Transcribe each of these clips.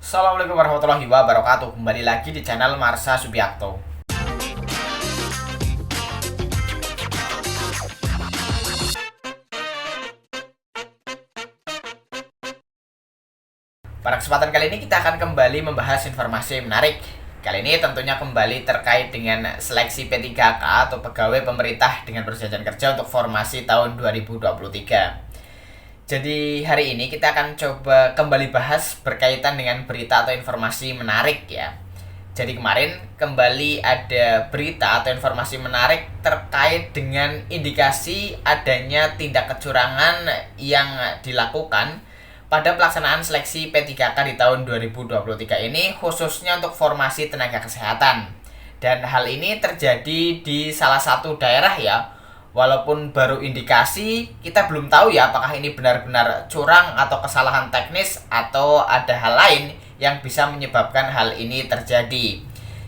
Assalamualaikum warahmatullahi wabarakatuh. Kembali lagi di channel Marsha Subiakto. Pada kesempatan kali ini kita akan kembali membahas informasi menarik. Kali ini tentunya kembali terkait dengan seleksi P3K atau pegawai pemerintah dengan perjanjian kerja untuk formasi tahun 2023. Jadi hari ini kita akan coba kembali bahas berkaitan dengan berita atau informasi menarik ya. Jadi kemarin kembali ada berita atau informasi menarik terkait dengan indikasi adanya tindak kecurangan yang dilakukan pada pelaksanaan seleksi P3K di tahun 2023 ini, khususnya untuk formasi tenaga kesehatan. Dan hal ini terjadi di salah satu daerah ya. Walaupun baru indikasi, kita belum tahu ya apakah ini benar-benar curang atau kesalahan teknis atau ada hal lain yang bisa menyebabkan hal ini terjadi.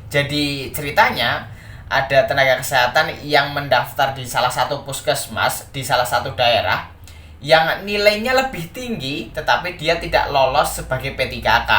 Jadi ceritanya ada tenaga kesehatan yang mendaftar di salah satu puskesmas di salah satu daerah yang nilainya lebih tinggi tetapi dia tidak lolos sebagai P3K.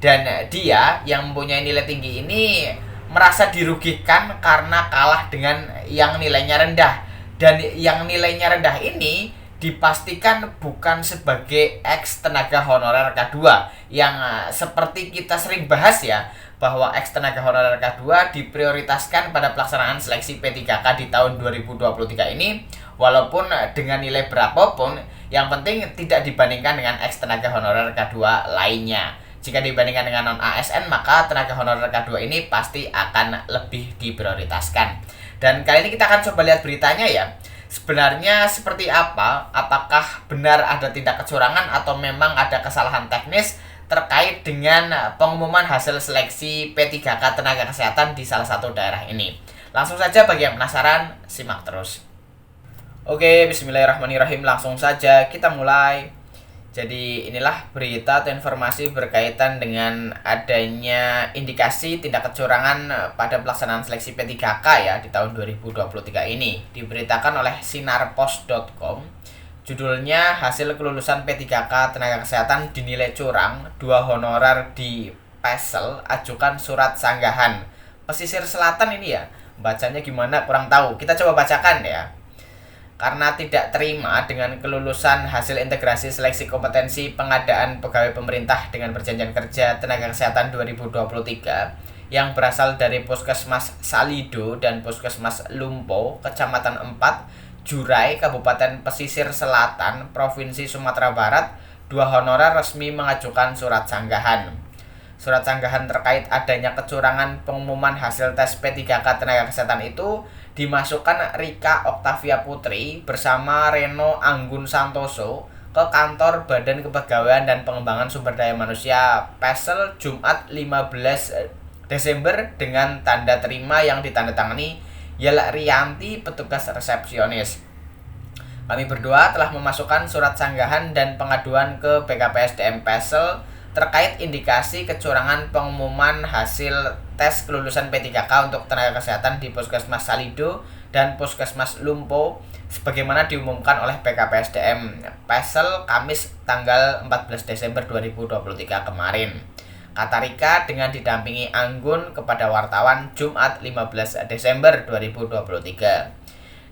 Dan dia yang mempunyai nilai tinggi ini merasa dirugikan karena kalah dengan yang nilainya rendah. Dan yang nilainya rendah ini dipastikan bukan sebagai ex tenaga honorer K2 yang seperti kita sering bahas ya, bahwa ex tenaga honorer K2 diprioritaskan pada pelaksanaan seleksi P3K di tahun 2023 ini, walaupun dengan nilai berapapun, yang penting tidak dibandingkan dengan ex tenaga honorer K2 lainnya. Jika dibandingkan dengan non ASN, maka tenaga honorer K2 ini pasti akan lebih diprioritaskan. Dan kali ini kita akan coba lihat beritanya ya. Sebenarnya seperti apa? Apakah benar ada tindak kecurangan atau memang ada kesalahan teknis terkait dengan pengumuman hasil seleksi P3K tenaga kesehatan di salah satu daerah ini? Langsung saja bagi yang penasaran, simak terus. Oke, bismillahirrahmanirrahim. Langsung saja kita mulai. Jadi inilah berita atau informasi berkaitan dengan adanya indikasi tindak kecurangan pada pelaksanaan seleksi P3K ya di tahun 2023 ini. Diberitakan oleh sinarpost.com. Judulnya, hasil kelulusan P3K tenaga kesehatan dinilai curang, 2 honorer di Pesel ajukan surat sanggahan. Pesisir Selatan ini ya, bacanya gimana kurang tahu. Kita coba bacakan ya. Karena tidak terima dengan kelulusan hasil integrasi seleksi kompetensi pengadaan pegawai pemerintah dengan perjanjian kerja tenaga kesehatan 2023 yang berasal dari Puskesmas Salido dan Puskesmas Lumpo, Kecamatan 4, Jurai, Kabupaten Pesisir Selatan, Provinsi Sumatera Barat, 2 honorer resmi mengajukan surat sanggahan. Surat sanggahan terkait adanya kecurangan pengumuman hasil tes P3K tenaga kesehatan itu dimasukkan Rika Oktavia Putri bersama Reno Anggun Santoso ke kantor Badan Kepegawaian dan Pengembangan Sumber Daya Manusia Pesel Jumat 15 Desember dengan tanda terima yang ditandatangani Yela Rianti, petugas resepsionis. Kami berdua telah memasukkan surat sanggahan dan pengaduan ke BKPSDM Pesel terkait indikasi kecurangan pengumuman hasil tes kelulusan P3K untuk tenaga kesehatan di Puskesmas Salido dan Puskesmas Lumpo sebagaimana diumumkan oleh BKPSDM Pesel Kamis tanggal 14 Desember 2023 kemarin. Kata Rika dengan didampingi Anggun kepada wartawan Jumat 15 Desember 2023.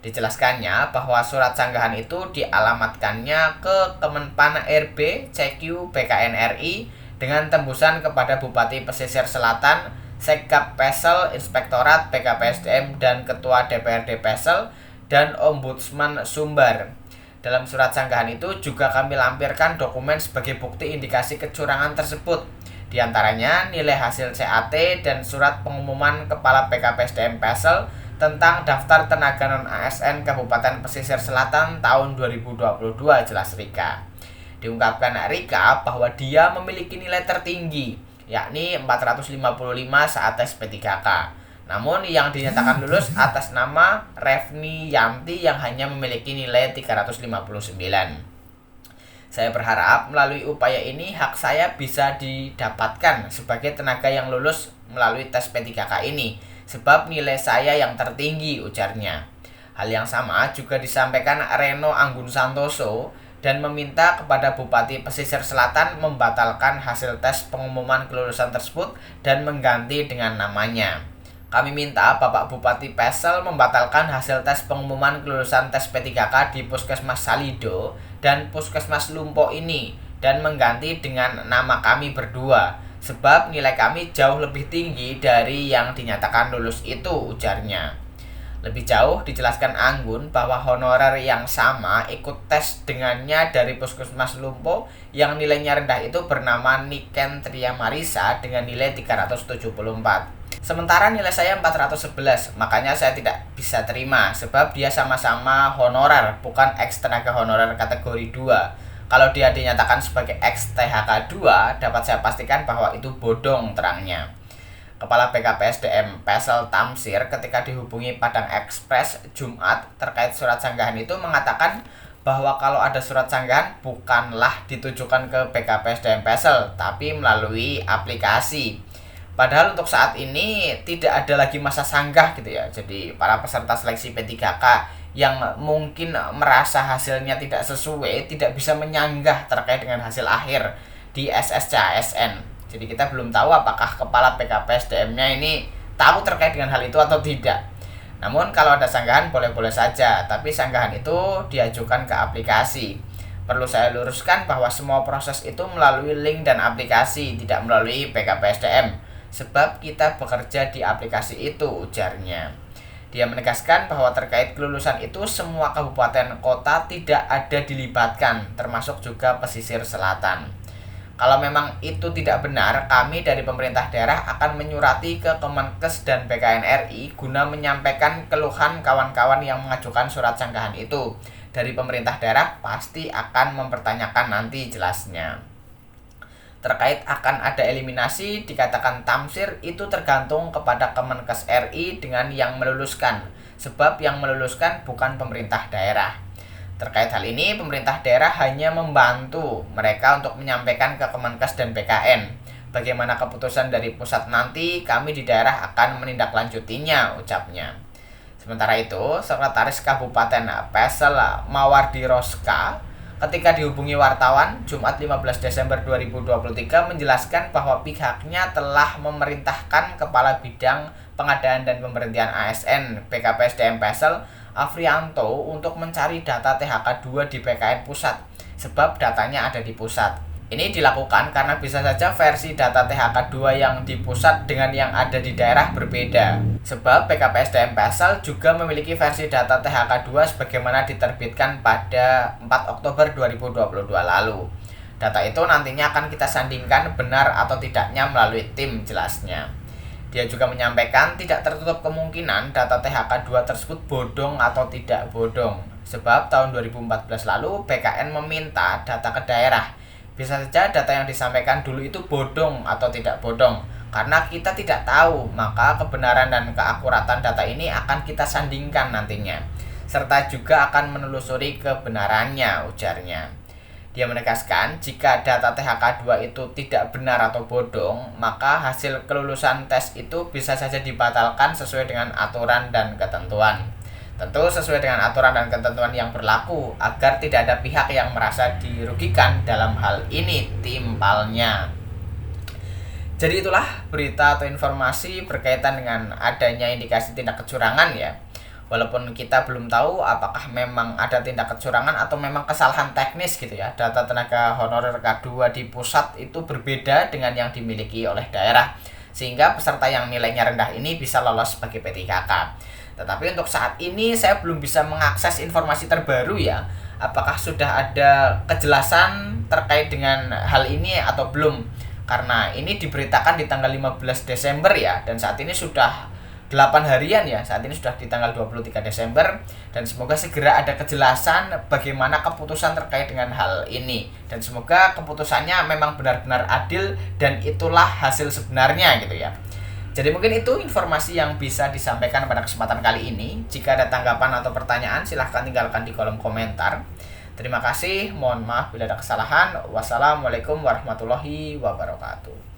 Dijelaskannya bahwa surat sanggahan itu dialamatkannya ke Kemenpan RB CQ BKNRI dengan tembusan kepada Bupati Pesisir Selatan, Sekap Pesel, Inspektorat BKPSDM dan Ketua DPRD Pesel dan Ombudsman Sumbar. Dalam surat sanggahan itu juga kami lampirkan dokumen sebagai bukti indikasi kecurangan tersebut. Di antaranya nilai hasil CAT dan surat pengumuman Kepala BKPSDM Pesel tentang daftar tenaga non-ASN Kabupaten Pesisir Selatan tahun 2022, jelas Rika. Diungkapkan Rika bahwa dia memiliki nilai tertinggi, yakni 455 saat tes P3K. Namun yang dinyatakan lulus atas nama Revni Yanti yang hanya memiliki nilai 359. Saya berharap melalui upaya ini hak saya bisa didapatkan sebagai tenaga yang lulus melalui tes P3K ini, sebab nilai saya yang tertinggi, ujarnya. Hal yang sama juga disampaikan Reno Anggun Santoso dan meminta kepada Bupati Pesisir Selatan membatalkan hasil tes pengumuman kelulusan tersebut dan mengganti dengan namanya. Kami minta Bapak Bupati Pesel membatalkan hasil tes pengumuman kelulusan tes P3K di Puskesmas Salido dan Puskesmas Lumpo ini dan mengganti dengan nama kami berdua, sebab nilai kami jauh lebih tinggi dari yang dinyatakan lulus itu, ujarnya. Lebih jauh dijelaskan Anggun bahwa honorer yang sama ikut tes dengannya dari Puskesmas Lumpo yang nilainya rendah itu bernama Niken Tria Marisa dengan nilai 374. Sementara nilai saya 411, makanya saya tidak bisa terima sebab dia sama-sama honorer, bukan ex tenaga honorer kategori 2. Kalau dia dinyatakan sebagai ex THK 2, dapat saya pastikan bahwa itu bodong, terangnya. Kepala BKPSDM Pesel Tamsir ketika dihubungi Padang Express Jumat terkait surat sanggahan itu mengatakan bahwa kalau ada surat sanggahan bukanlah ditujukan ke BKPSDM Pesel, tapi melalui aplikasi. Padahal untuk saat ini tidak ada lagi masa sanggah gitu ya. Jadi para peserta seleksi P3K yang mungkin merasa hasilnya tidak sesuai tidak bisa menyanggah terkait dengan hasil akhir di SSCASN. Jadi kita belum tahu apakah kepala PKPSDM-nya ini tahu terkait dengan hal itu atau tidak. Namun kalau ada sanggahan boleh-boleh saja, tapi sanggahan itu diajukan ke aplikasi. Perlu saya luruskan bahwa semua proses itu melalui link dan aplikasi, tidak melalui PKPSDM, sebab kita bekerja di aplikasi itu, ujarnya. Dia menegaskan bahwa terkait kelulusan itu semua kabupaten kota tidak ada dilibatkan, termasuk juga pesisir selatan. Kalau memang itu tidak benar, kami dari pemerintah daerah akan menyurati ke Kemenkes dan BKN RI guna menyampaikan keluhan kawan-kawan yang mengajukan surat sanggahan itu. Dari pemerintah daerah pasti akan mempertanyakan nanti, jelasnya. Terkait akan ada eliminasi, dikatakan Tamsir itu tergantung kepada Kemenkes RI dengan yang meluluskan, sebab yang meluluskan bukan pemerintah daerah. Terkait hal ini, pemerintah daerah hanya membantu mereka untuk menyampaikan ke Kemenkes dan BKN. Bagaimana keputusan dari pusat nanti, kami di daerah akan menindaklanjutinya, ucapnya. Sementara itu, Sekretaris Kabupaten Pesel Mawardi Roska ketika dihubungi wartawan Jumat 15 Desember 2023 menjelaskan bahwa pihaknya telah memerintahkan Kepala Bidang Pengadaan dan Pemberhentian ASN BKPSDM Pesel Afrianto untuk mencari data THK 2 di PKN Pusat, sebab datanya ada di pusat. Ini dilakukan karena bisa saja versi data THK 2 yang di pusat dengan yang ada di daerah berbeda. Sebab BKPSDM Pesel juga memiliki versi data THK 2 sebagaimana diterbitkan pada 4 Oktober 2022 lalu. Data itu nantinya akan kita sandingkan benar atau tidaknya melalui tim, jelasnya. Dia juga menyampaikan tidak tertutup kemungkinan data THK 2 tersebut bodong atau tidak bodong. Sebab tahun 2014 lalu BKN meminta data ke daerah. Bisa saja data yang disampaikan dulu itu bodong atau tidak bodong. Karena kita tidak tahu, maka kebenaran dan keakuratan data ini akan kita sandingkan nantinya. Serta juga akan menelusuri kebenarannya, ujarnya. Dia menegaskan jika data THK 2 itu tidak benar atau bodong, maka hasil kelulusan tes itu bisa saja dibatalkan sesuai dengan aturan dan ketentuan. Tentu sesuai dengan aturan dan ketentuan yang berlaku agar tidak ada pihak yang merasa dirugikan dalam hal ini, timpalnya. Jadi itulah berita atau informasi berkaitan dengan adanya indikasi tindak kecurangan ya. Walaupun kita belum tahu apakah memang ada tindak kecurangan atau memang kesalahan teknis gitu ya. Data tenaga honorer K2 di pusat itu berbeda dengan yang dimiliki oleh daerah, sehingga peserta yang nilainya rendah ini bisa lolos sebagai P3K. Tetapi untuk saat ini saya belum bisa mengakses informasi terbaru ya. Apakah sudah ada kejelasan terkait dengan hal ini atau belum? Karena ini diberitakan di tanggal 15 Desember ya. Dan saat ini sudah 8 harian ya. Saat ini sudah di tanggal 23 Desember. Dan semoga segera ada kejelasan bagaimana keputusan terkait dengan hal ini. Dan semoga keputusannya memang benar-benar adil dan itulah hasil sebenarnya gitu ya. Jadi mungkin itu informasi yang bisa disampaikan pada kesempatan kali ini. Jika ada tanggapan atau pertanyaan silahkan tinggalkan di kolom komentar. Terima kasih, mohon maaf bila ada kesalahan. Wassalamualaikum warahmatullahi wabarakatuh.